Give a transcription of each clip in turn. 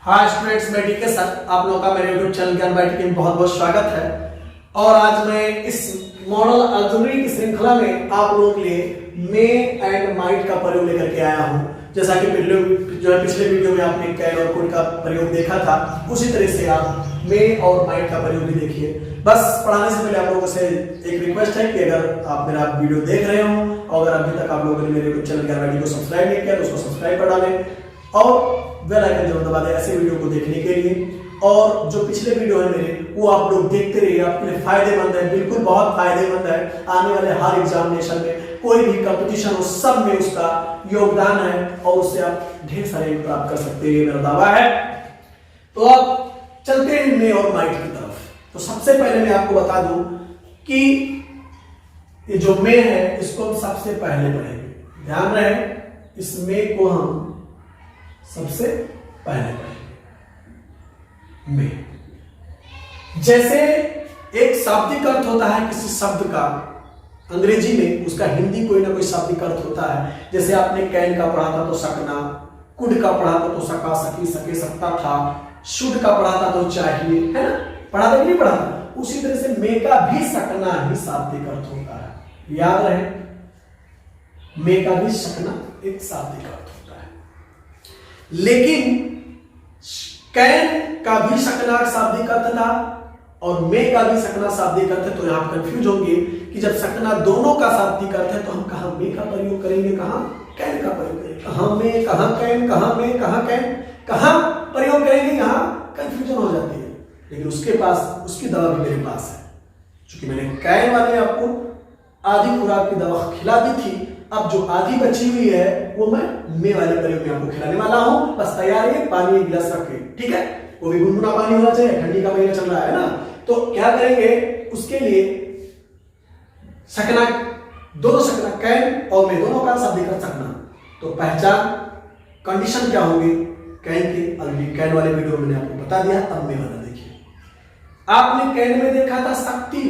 हाँ स्टूडेंट्स, मैं DK sir, आप लोगों का मेरे यूट्यूब चैनल ज्ञान बाइट में बहुत बहुत स्वागत है। और आज मैं इस मॉडल ऑक्सिलरी की श्रृंखला में आप लोगों के लिए मे एंड माइट का प्रयोग लेकर के आया हूँ। जैसा कि पिछले वीडियो में आपने कैन और कुड का प्रयोग देखा था, उसी तरह से आप मे और माइट का प्रयोग भी देखिए। बस पढ़ाने से पहले आप लोगों से एक रिक्वेस्ट है कि अगर आप मेरा वीडियो देख रहे हो और अगर अभी तक आप लोगों ने मेरे यूट्यूब चैनल ज्ञान बाइट को सब्सक्राइब नहीं किया तो उसको सब्सक्राइब कर डालें और बेल आइकन जरूर दबा दें ऐसे वीडियो को देखने के लिए। और जो पिछले वीडियो है मेरे, वो आप लोग देखते रहिए, आपके लिए फायदेमंद है, बिल्कुल बहुत फायदेमंद है। आने वाले हर एग्जामिनेशन में, कोई भी कंपटीशन हो, सब में उसका योगदान है और उससे आप ढेर सारे अंक प्राप्त कर सकते हैं, ये मेरा दावा है। तो अब चलते हैं मे और माइट की तरफ। तो सबसे पहले मैं आपको बता दूं कि ये जो मे है इसको हम सबसे पहले पढ़ेंगे। ध्यान रहे, इस मे को हम सबसे पहले पढ़ेंगे। में जैसे एक शाब्दिक अर्थ होता है किसी शब्द का, अंग्रेजी में उसका हिंदी कोई ना कोई शाब्दिक अर्थ होता है। जैसे आपने कैन का पढ़ा था तो सकना, कुड का पढ़ा था तो सका, सकी, सके, सकता था, शुड का पढ़ा था तो चाहिए, है ना, पढ़ा था कि नहीं पढ़ा था। उसी तरह से मे का भी सकना ही शाब्दिक अर्थ होता है। याद रहे, मे का भी सकना एक शाब्दिक अर्थ होता है। लेकिन कैन का भी सकना शाब्दिक अर्थ था और मे का भी सकना शाब्दिक अर्थ है। तो यहां कंफ्यूज होंगे कि जब सकना दोनों का शाब्दिक अर्थ है तो हम कहां मे का प्रयोग करेंगे, कहां कैन का प्रयोग करेंगे, कहां मे, कहां कैन, कहां मे, कहां कैन, कहां प्रयोग करेंगे, यहां कंफ्यूजन हो जाती है। लेकिन उसके पास उसकी दवा भी मेरे पास है। क्योंकि मैंने कैन वाले आपको आधी खुराक की दवा खिला दी थी, अब जो आधी बची हुई है वो मैं मे वाले प्रयोग में आपको खिलाने वाला हूं। बस तैयार है, पानी एक गिलास रख के, ठीक है, वो भी गुनगुना पानी होना चाहिए, ठंडी का महीना चल रहा है ना। तो क्या करेंगे उसके लिए, सकना, दोनों सकना, कैन और मे दोनों का शाब्दिक अर्थ सकना। तो पहचान कंडीशन क्या होगी कैन की, अगली कैन वाले वीडियो में मैंने आपको बता दिया। अब मे वाला देखिए। आपने कैन में देखा था शक्ति,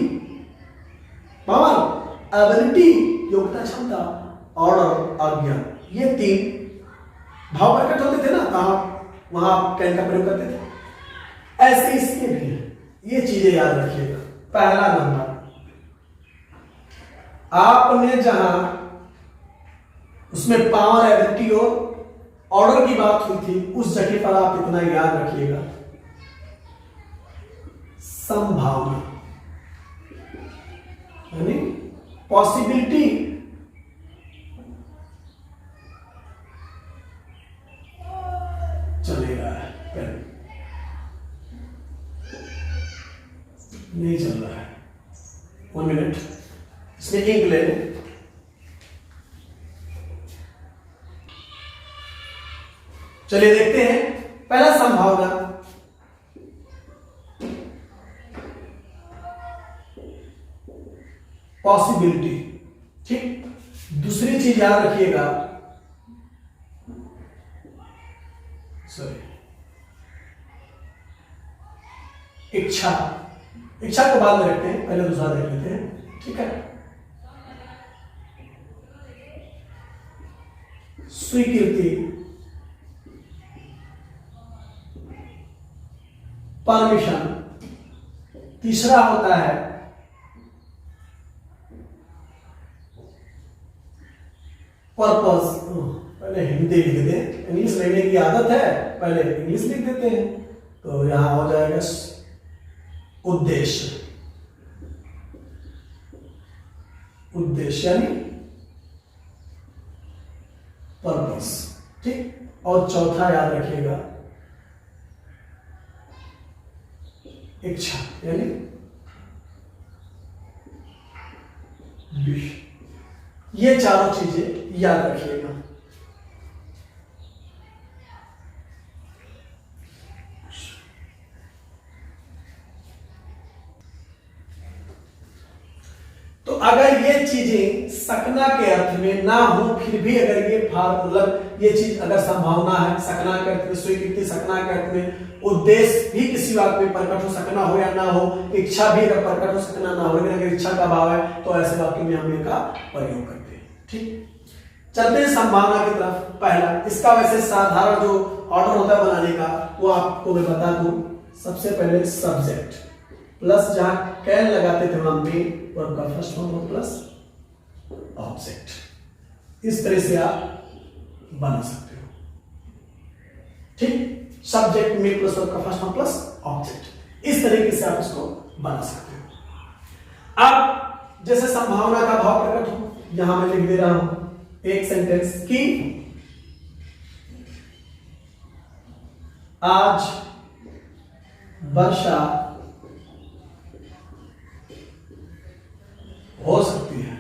पावर, एबिलिटी, योग्यता, क्षमता, ऑर्डर, आज्ञा, ये तीन भाव प्रकट होते थे ना, कहां वहां कैन का प्रयोग करते थे। ऐसे इसके भी है, ये चीजें याद रखिएगा। पहला नंबर, आपने जहां उसमें पावर, एबिलिटी और ऑर्डर की बात हुई थी, उस जगह पर आप इतना याद रखिएगा, संभावना यानी पॉसिबिलिटी, चलेगा पेन नहीं चल रहा है, 1 मिनट, इसमें इंक ले लें। चलिए देखते हैं। पहला संभावना, पॉसिबिलिटी, ठीक। दूसरी चीज याद रखिएगा, इच्छा। इच्छा को बाद में रखते हैं, पहले दूसरा देख लेते हैं, ठीक है। स्वीकृति, परमिशन। तीसरा होता है पर्पस। पहले हिंदी लिख दें, इंग्लिश लिखने की आदत है, पहले इंग्लिश लिख देते हैं। तो यहां हो जाएगा उद्देश्य, उद्देश्य यानी पर्पस, ठीक। और चौथा याद रखिएगा, इच्छा यानी विश। ये चारों चीजें याद रखिएगा। तो अगर ये चीजें सकना के अर्थ में ना हो, फिर भी अगर ये मतलब ये चीज अगर संभावना है, सकना के अर्थ में स्वीकृति, सकना के अर्थ में उद्देश्य भी किसी बात में प्रकट हो, सकना हो या ना हो, इच्छा भी अगर प्रकट हो, सकना ना हो, लेकिन अगर इच्छा का भाव है तो ऐसे वाक्य में हम इनका प्रयोग करते हैं, ठीक। चलते हैं संभावना की तरफ। पहला, इसका वैसे साधारण जो ऑर्डर होता है बनाने का वो आपको मैं बता दूं। सबसे पहले सब्जेक्ट प्लस, जहां कैन लगाते थे वहां में वर्ब का फर्स्ट फॉर्म प्लस ऑब्जेक्ट। इस तरह से आप बना सकते हो, ठीक। सब्जेक्ट में प्लस वर्ब का फर्स्ट फॉर्म प्लस ऑब्जेक्ट, इस तरीके से आप इसको बना सकते हो। अब जैसे संभावना का भाव प्रकट हो, यहां मैं लिख दे रहा हूं एक सेंटेंस की आज वर्षा हो सकती है।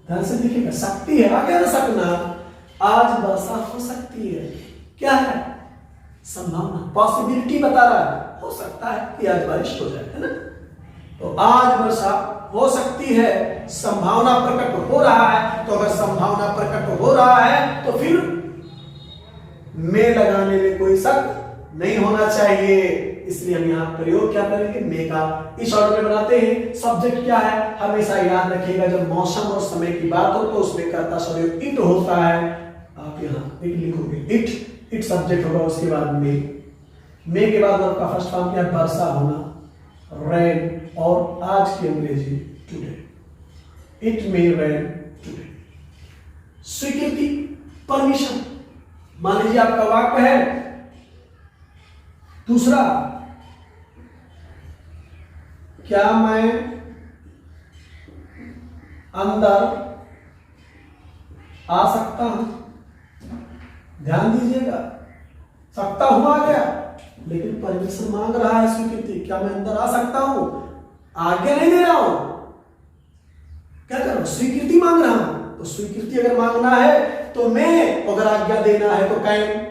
ध्यान से देखिएगा, सकती है, आगे ना सकना, आज वर्षा हो सकती है। क्या है? संभावना, पॉसिबिलिटी बता रहा है, हो सकता है कि आज बारिश हो जाए, है ना। तो आज वर्षा हो सकती है, संभावना प्रकट हो रहा है। तो अगर संभावना प्रकट हो रहा है तो फिर में लगाने में कोई शक नहीं होना चाहिए, इसलिए हम यहां प्रयोग क्या करेंगे, में का इस ऑर्डर में बनाते हैं। सब्जेक्ट क्या है, हमेशा याद रखिएगा, जब मौसम और समय की बात हो तो उसमें कर्ता संयोग इट होता है। आप यहां इट लिखोगे, इट सब्जेक्ट होगा, उसके बाद में के बाद आपका फर्स्ट फॉर्म क्या है, वर्षा होना, रेन, और आज की अंग्रेजी today, it may rain today. स्वीकृति, परमिशन, मान लीजिए आपका वाक्य है दूसरा, क्या मैं अंदर आ सकता हूं। ध्यान दीजिएगा, सकता हूं आ गया, लेकिन परमिशन मांग रहा है स्वीकृति, क्या मैं अंदर आ सकता हूं, आज्ञा नहीं दे रहा हूं, क्या कर रहा हूं, स्वीकृति मांग रहा हूं। तो स्वीकृति अगर मांगना है तो मैं, अगर आज्ञा देना है तो कैन,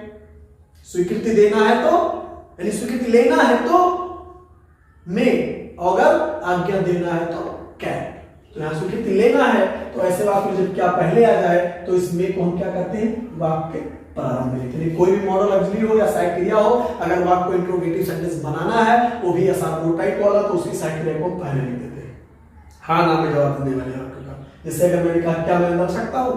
स्वीकृति देना है तो यानी स्वीकृति लेना है तो मैं, अगर आज्ञा देना है तो कैन। तो यहां स्वीकृति लेना है तो ऐसे वाक्य जब क्या पहले आ जाए तो इस में को हम क्या करते हैं, वाक्य प्रारंभ में लिखते हैं। कोई भी मॉडल ऑक्सिलरी हो या साइड क्रिया हो, अगर वाक्य को इंट्रोगेटिव सेंटेंस बनाना है वो भी आसान टाइप वाला, तो उसकी साइड क्रिया को पहले लिख देते हैं, हाँ ना में जवाब देने वाले वाक्य का। जैसे अगर मैंने कहा क्या मैं अंदर सकता हूं,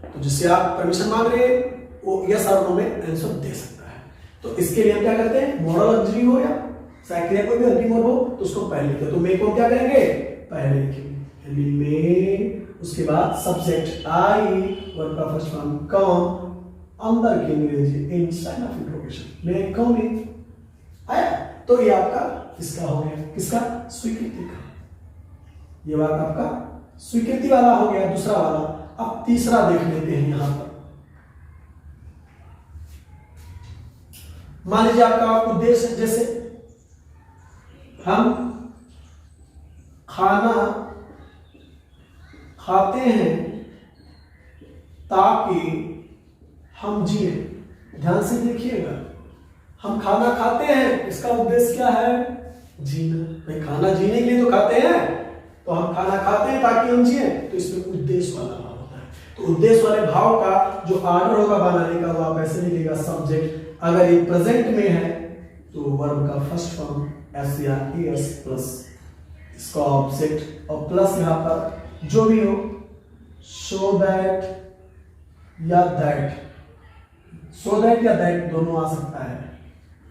तो जिससे आप परमिशन मांग रहे हैं वो यस और नो में आंसर दे सकता है। तो इसके लिए हम क्या करते हैं, मॉडल ऑक्सिलरी हो या साइड क्रिया कोई भी अंतिम वर्ब हो तो उसको पहले लिखते हैं। तो मैं को क्या करेंगे, पहले लिखेंगे में, उसके बाद सब्जेक्ट आई, वर्ब का फर्स्ट फॉर्म कम, अंदर की अंग्रेजी इन, साइन ऑफ इंट्रोगेशन, मैं कम इन आया। तो ये आपका इसका हो गया, किसका, स्वीकृति का। ये बात आपका स्वीकृति वाला हो गया, दूसरा वाला। अब तीसरा देख लेते हैं यहां पर। मान लीजिए आपका उद्देश्य, जैसे हम खाना खाते हैं ताकि हम जिए। ध्यान से देखिएगा, हम खाना खाते हैं, इसका उद्देश्य क्या है, जीना। भाई खाना जीने के लिए तो खाते हैं, तो हम खाना खाते हैं ताकि हम जिए, तो इसमें उद्देश्य वाला भाव होता है। तो उद्देश्य वाले भाव का जो ऑर्डर होगा बनाने का वो आप ऐसे लिखिएगा, सब्जेक्ट अगर ये प्रेजेंट में है तो वर्ब का फर्स्ट फॉर्म एस या एस प्लस इसका ऑब्जेक्ट, और प्लस यहां पर जो भी हो, सो दैट या दैट, सो दैट या दैट दोनों आ सकता है,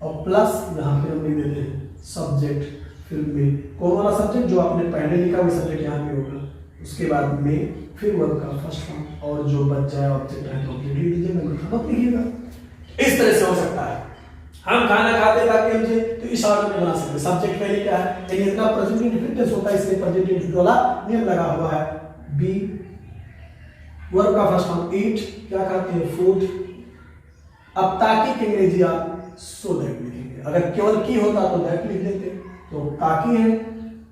और प्लस यहां पे हम लिख देते हैं सब्जेक्ट, फिर में कौन वाला सब्जेक्ट जो आपने पहले लिखा वो सब्जेक्ट यहां पे होगा, उसके बाद में फिर वर्ब का फर्स्ट फॉर्म, और जो बच जाए ऑब्जेक्ट है तो लिख दीजिए, मैं खत्म लिखिएगा। इस तरह से हो सकता है, हम खाना खाते ताकि हम जिए, तो इस ऑर्डर में बना सकते हैं। सब्जेक्ट पहले क्या है, लेकिन इतना प्रेजेंट इंडिफिनिट होता है, इसलिए प्रेजेंट इंडिफिनिट वाला नियम लगा हुआ है। बी, वर्ब का फर्स्ट फॉर्म ईट, क्या खाते हैं, फूड। अब ताकि की अंग्रेजी आप सो दैट लिखेंगे, अगर केवल की होता तो दैट लिख देते, तो ताकि है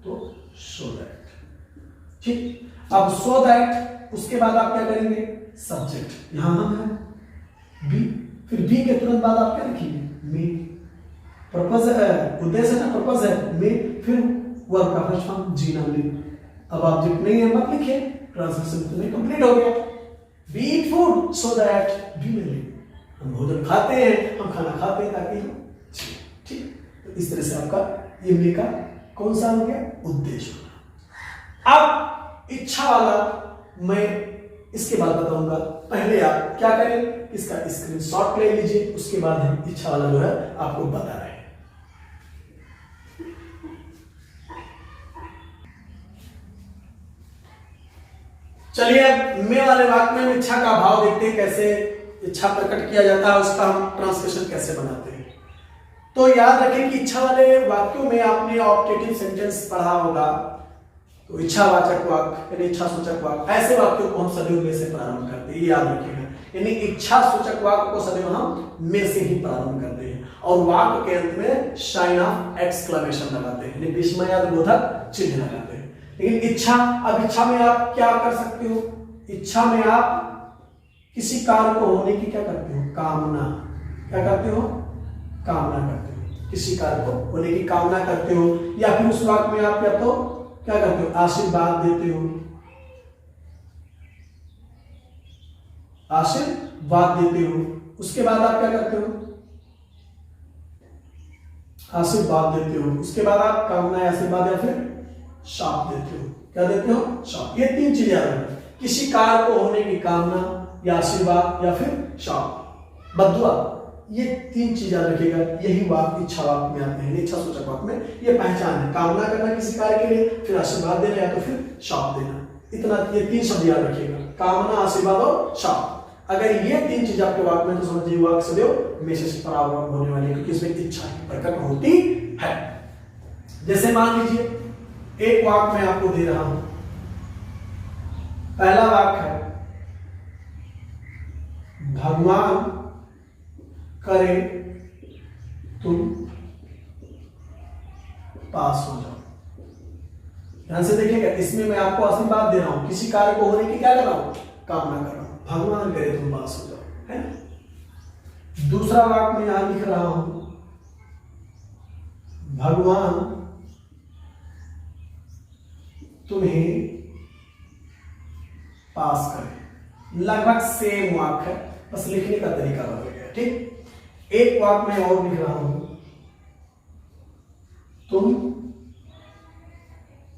तो सो दैट, ठीक। अब सो दैट, उसके बाद आप क्या करेंगे, सब्जेक्ट यहां हम है बी, फिर बी के तुरंत बाद आप क्या लिखेंगे, में, पर्पस है, उद्देश्य है ना, पर्पस है में, फिर वर्ब का फर्स्ट फॉर्म जीना में। अब ऑब्जेक्ट नहीं है मत लिखिए, ट्रांसलेशन तो नहीं कंप्लीट हो गया। Be eat food so that be में लिख, हम भोजन खाते हैं, हम खाना खाते हैं ताकि, ठीक। तो इस तरह से आपका ये में का कौन सा हो गया, उद्देश्य। अब इच्छा वाला मैं इसके बाद बताऊंगा। पहले आप क्या करें, इसका स्क्रीनशॉट ले लीजिए, उसके बाद हम इच्छा वाला जो है आपको बता रहे हैं। चलिए अब मैं वाले वाक्य में इच्छा का भाव देखते हैं, कैसे इच्छा प्रकट किया जाता है, उसका हम ट्रांसलेशन कैसे बनाते हैं। तो याद रखें कि इच्छा वाले वाक्यों में आपने ऑप्टेटिव सेंटेंस पढ़ा होगा, तो इच्छावाचक वाक्य यानी इच्छा सूचक वाक्य, ऐसे वाक्यों को हम सदैव में से प्रारंभ करते हैं, ये याद रखिएगा। यानी इच्छा सूचक वाक्य को सदैव हम में से ही प्रारंभ करते हैं और वाक्य के अंत में साइन ऑफ एक्सक्लेमेशन लगाते हैं, यानी विस्मयादिबोधक चिन्ह लगाते हैं। लेकिन इच्छा, अब इच्छा में आप क्या कर सकते हो, इच्छा में आप किसी कार्य को होने की क्या करते हो, कामना, क्या करते हो, कामना करते हो, किसी कार्य को होने की कामना करते हो, या फिर उस वाक्य में आप या तो क्या करते हो, आशीर्वाद देते हो, आशीर्वाद देते हो। उसके बाद आप क्या करते हो, आशीर्वाद देते हो, उसके बाद आप कामना या आशीर्वाद या फिर शाप देते हो, क्या देते हो, शाप। ये तीन चीजें आ रही हैं, किसी कार्य को होने की कामना या आशीर्वाद या फिर शाप, बद्दुआ, ये तीन चीज याद रखिएगा। यही वाक्य इच्छा वाक्य में आते हैं, इच्छा सूचक वाक्य में ये पहचान है, कामना करना किसी कार्य के लिए, फिर आशीर्वाद देना या तो फिर शाप देना, इतना ये तीन शब्द याद रखिएगा, कामना, आशीर्वाद और शाप। अगर ये तीन चीज आपके वाक्य में, तो समझिए वाक्य सदैव में से प्रारंभ होने वाली है, क्योंकि इसमें इच्छा प्रकट होती है। जैसे मान लीजिए एक वाक्य मैं आपको दे रहा हूं, पहला वाक्य है भगवान करे तुम पास हो जाओ। ध्यान से देखिएगा, इसमें मैं आपको आशीर्वाद दे रहा हूं, किसी कार्य को होने की क्या कर रहा हूं, कामना कर रहा हूं, भगवान करे तुम पास हो जाओ, है ना। दूसरा वाक्य मैं यहां लिख रहा हूं, भगवान तुम्हें पास करे। लगभग सेम वाक्य है, बस लिखने का तरीका बदल गया, ठीक। एक वाक्य में और लिख रहा हूं, तुम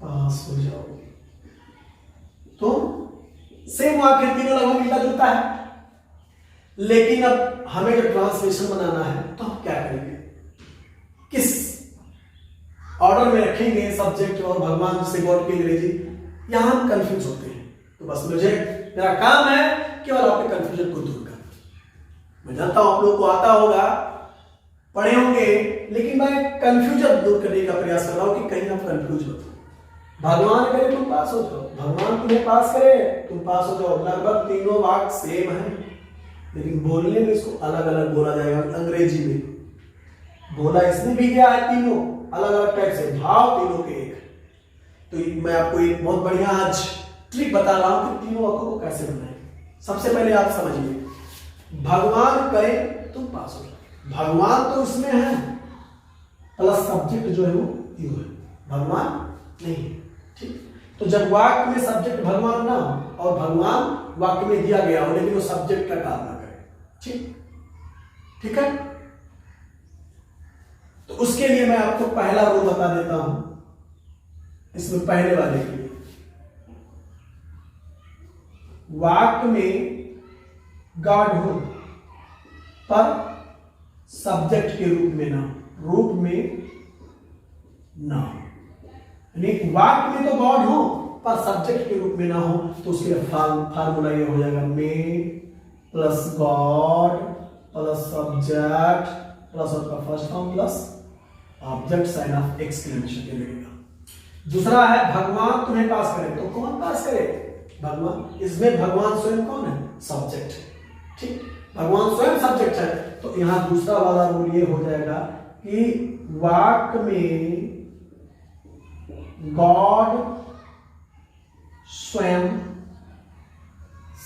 पास हो जाओ, तुम, सेम वाक्य, तीनों लगभग मिलता जुलता है। लेकिन अब हमें जो ट्रांसलेशन बनाना है, तो हम क्या करेंगे, किस ऑर्डर में रखेंगे सब्जेक्ट और भगवान से गॉड की अंग्रेजी, यहां हम कंफ्यूज होते हैं। तो बस मेरा काम है केवल आपके कंफ्यूजन को दूर करना। मैं जानता हूं आप लोग को आता होगा, पढ़े होंगे, लेकिन मैं कंफ्यूजन दूर करने का प्रयास कर रहा हूं कि कहीं आप कंफ्यूज मत हो। भगवान करे तुम पास हो जाओ, भगवान तुम्हें पास करे तुम पास हो जाओ, लगभग तीनों वाक्य सेम है, लेकिन बोलने में इसको अलग अलग बोला जाएगा। अंग्रेजी में बोला इसमें भी गया है, तीनों अलग अलग टाइप से, भाव तीनों के एक। तो मैं आपको एक बहुत बढ़िया आज ट्रिक बता रहा हूं कि तीनों वाक्यों को कैसे बनाएं। सबसे पहले आप समझिए, भगवान करे तुम पास हो जाओ, भगवान तो इसमें है, प्लस सब्जेक्ट जो है वो यू है, भगवान नहीं, ठीक। तो जब वाक्य में सब्जेक्ट भगवान ना हो और भगवान वाक्य में दिया गया हो, लेकिन वो सब्जेक्ट का काम ना करे, ठीक है। तो उसके लिए मैं आपको पहला रूल बता देता हूं, इसमें पहले वाले के लिए, वाक्य में गॉड हो पर सब्जेक्ट के रूप में ना, रूप में ना, यानी वाक्य में तो गॉड हो पर सब्जेक्ट के रूप में ना हो, तो उसके लिए फार्मूला ये हो जाएगा, may plus God plus subject plus उसका first form plus object sign of exclamation के लगेगा। दूसरा है भगवान तुम्हें पास करे, तो कौन पास करे, भगवान। इसमें भगवान स्वयं कौन है, सब्जेक्ट है, ठीक। भगवान स्वयं सब्जेक्ट है, तो यहां दूसरा वाला रूल ये हो जाएगा कि वाक्य में गॉड स्वयं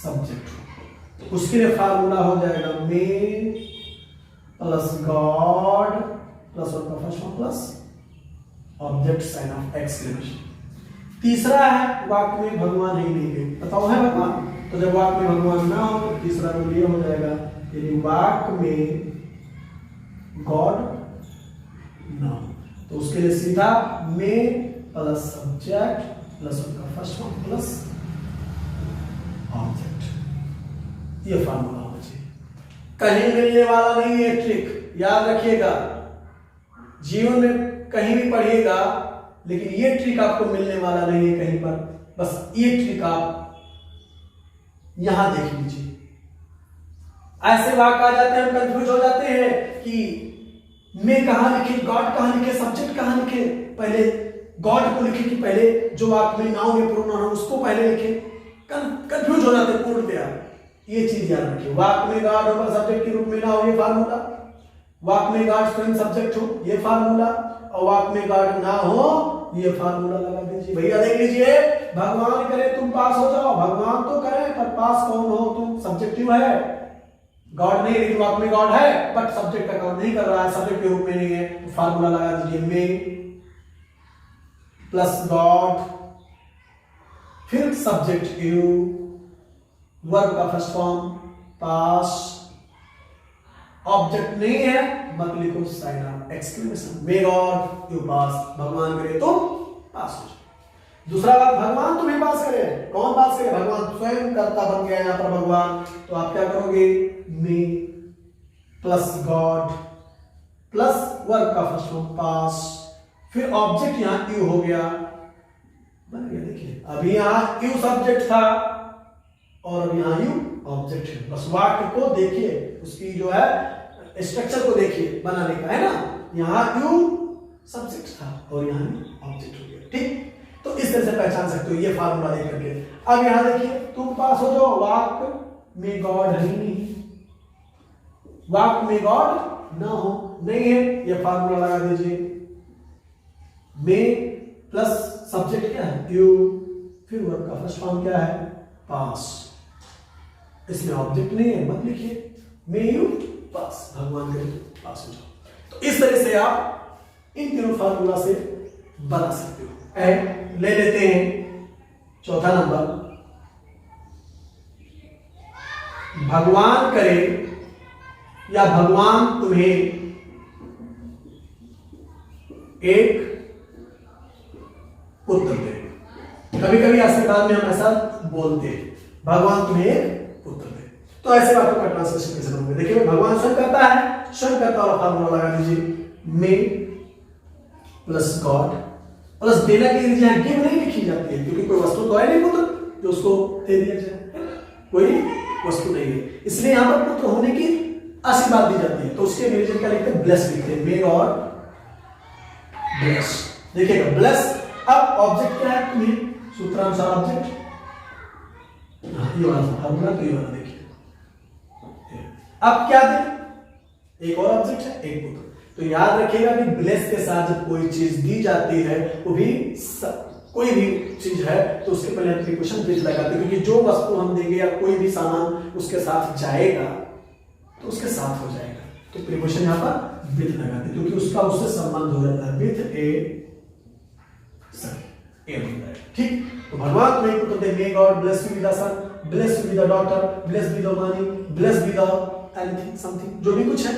सब्जेक्ट हो, उसके लिए फार्मूला हो जाएगा मे प्लस गॉड प्लस और first form plus object sign of exclamation. तीसरा है वाक्य में भगवान ही नहीं है, बताओ है भगवान, तो जब वाक्य में भगवान ना हो तो तीसरा रूल ये हो जाएगा, यदि वाक्य में गॉड ना हो तो उसके लिए सीधा मे प्लस सब्जेक्ट प्लस उनका फर्स्ट फॉर्म प्लस ऑब्जेक्ट। ये फार्मूला होना चाहिए, कहीं मिलने वाला नहीं है ट्रिक, याद रखिएगा। जीवन में कहीं भी पढ़िएगा लेकिन ये ट्रिक आपको मिलने वाला नहीं है कहीं पर, बस ये ट्रिक आप यहां देख लीजिए। ऐसे वाक्य आ जाते हैं, हम कंफ्यूज हो जाते हैं कि मैं कहां लिखे, गॉड कहां लिखे, सब्जेक्ट कहां लिखे। पहले गॉड को लिखे कि पहले जो वाक्य में नाउन या प्रोनाउन हो उसको पहले लिखे, कंफ्यूज हो जाते हैं पूर्णतया। ये चीज याद रखिए, वाक्य में गॉड हो सब्जेक्ट के रूप में ना हो, ये फार्मूला। वाक्य में गॉड स्वयं सब्जेक्ट हो, ये फार्मूला। और वाक्य में गॉड ना हो, ये फार्मूला लगा दीजिए। भैया देख लीजिए, भगवान करे तुम पास हो जाओ, भगवान तो करे पर पास कौन हो तुम, सब्जेक्टिव है। गॉड नहीं, लेकिन वाक्य में गॉड है बट सब्जेक्ट का काम नहीं कर रहा है, सब्जेक्ट के रूप में नहीं है, तो फार्मूला लगा दीजिए, मे प्लस गॉड, फिर सब्जेक्ट यू, वर्ब का फर्स्ट फॉर्म पास, ऑब्जेक्ट नहीं है मत लिखो sign of exclamation, may God you pass, भगवान करे तुम पास हो जाओ। दूसरा बात, भगवान तुम्हें पास करे, कौन पास करे, भगवान स्वयं कर्ता बन गया यहां पर भगवान, तो आप क्या करोगे, मे प्लस गॉड प्लस वर्ब का फर्स्ट फॉर्म पास, फिर ऑब्जेक्ट यहां यू हो गया, बन गया। देखिए अभी यहां यू सब्जेक्ट था और अब यहां यू ऑब्जेक्ट है, बस वाक्य को देखिए, उसकी जो है स्ट्रक्चर को देखिए बनाने का, है ना। यहां यू सब्जेक्ट था और यहां ऑब्जेक्ट हो गया, ठीक। तो इस तरह से पहचान सकते हो ये फार्मूला देख करके। अब यहां देखिए, तुम पास हो जाओ, वाक्य में गॉड है ही नहीं, वाक्य में गॉड ना हो, नहीं है, ये फार्मूला लगा दीजिए, में प्लस सब्जेक्ट क्या है यू, फिर वर्ब का फर्स्ट फॉर्म क्या है पास, इसमें ऑब्जेक्ट नहीं है मत लिखिए, मे यू पास, भगवान के पास हो जाओ। तो इस तरह से आप इन तीनों फार्मूला से बना सकते हो। एंड ले लेते हैं चौथा नंबर, भगवान करे या भगवान तुम्हें एक पुत्र दे। कभी कभी आशीर्वाद में हम ऐसा बोलते हैं, भगवान तुम्हें एक पुत्र दे, तो ऐसे बातों का ट्रांसलेशन कैसे बनोगे। देखिए भगवान स्वयं करता है, स्वयं करता और फार्मूला लगा दीजिए, मे प्लस गॉड प्लस देना की गिव नहीं लिखी जाती है, क्योंकि कोई वस्तु तो है नहीं पुत्र जो उसको दे दिया जाए, कोई वस्तु नहीं है, इसलिए यहां पर पुत्र होने की आशीर्वाद दी जाती है। तो उसके रिलीजन क्या लिखते हैं, ब्लेस लिखते हैं, मे गॉड ब्लेस। देखिएगा ब्लेस, अब ऑब्जेक्ट क्या है, तुम्हें सूत्रानुसार ऑब्जेक्ट ये वाला फार्मूला, तो ये वाला देखिए। अब क्या दे, एक और ऑब्जेक्ट है, एक पुत्र। तो याद रखिएगा कि ब्लेस के साथ जब कोई चीज दी जाती है, वो भी कोई भी चीज है तो उसके पहले प्रीपोजिशन विथ लगाते हैं, क्योंकि जो वस्तु हम देंगे या कोई भी सामान उसके साथ जाएगा तो उसके साथ हो जाएगा, तो प्रीपोजिशन यहां पर विथ लगाते हैं, क्योंकि उसका उससे संबंध हो जाता है, विथ ए बनता है, ठीक। तो भगवान तुम्हें पुत्र दे, may God bless you with the son, bless you with the daughter, bless with the money, bless with the anything something, जो भी कुछ है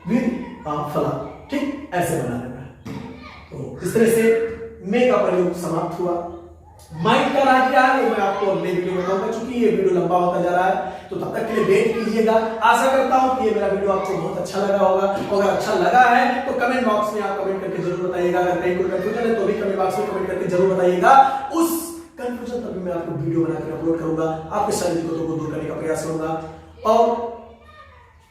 विद फला, ठीक, ऐसे बना लेना है। तो इस तरह से मे का प्रयोग समाप्त हुआ। माइंड का राज क्या है मैं आपको अगले वीडियो में बताऊंगा, क्योंकि ये वीडियो लंबा होता जा रहा है, तो तब तक के लिए वेट कीजिएगा। आशा करता हूं कि ये मेरा वीडियो आपको बहुत अच्छा लगा होगा, अगर अच्छा लगा है तो कमेंट बॉक्स में आप कमेंट करके जरूर बताइएगा। अगर कहीं कोई कंफ्यूजन है तो भी कमेंट बॉक्स में कमेंट करके जरूर बताइएगा, उस कंफ्यूजन पर भी मैं आपको वीडियो बनाकर अपलोड करूंगा, आपके सारी दिक्कतों को दूर करने का प्रयास करूंगा। और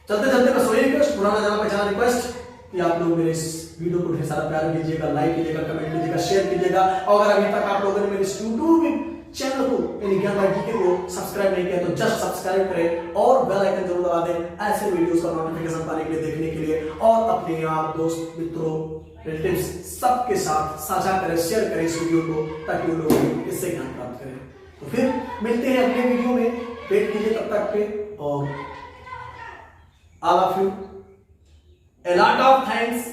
चलते चलते बस वही रिक्वेस्ट, पुराना जाना पहचाना रिक्वेस्ट कि आप लोग मेरे इस वीडियो को ढेर सारा प्यार कीजिएगा, लाइक कीजिएगा, कमेंट कीजिएगा, शेयर कीजिएगा। और अगर अभी तक आप लोगों ने मेरे यूट्यूब चैनल को यानी ज्ञान बाइट जीके को सब्सक्राइब नहीं किया तो जस्ट सब्सक्राइब करें और बेल आइकन जरूर दबा दें, ऐसे वीडियोस का नोटिफिकेशन पाने के लिए, देखने के लिए। और अपने यार दोस्त मित्रों रिलेटिव्स सबके साथ साझा करें, शेयर करें इस वीडियो को, ताकि वो लोग इससे ज्ञान प्राप्त करें। तो फिर मिलते हैं अगले वीडियो में, वेट कीजिए तब तक के। और all of you, a lot of thanks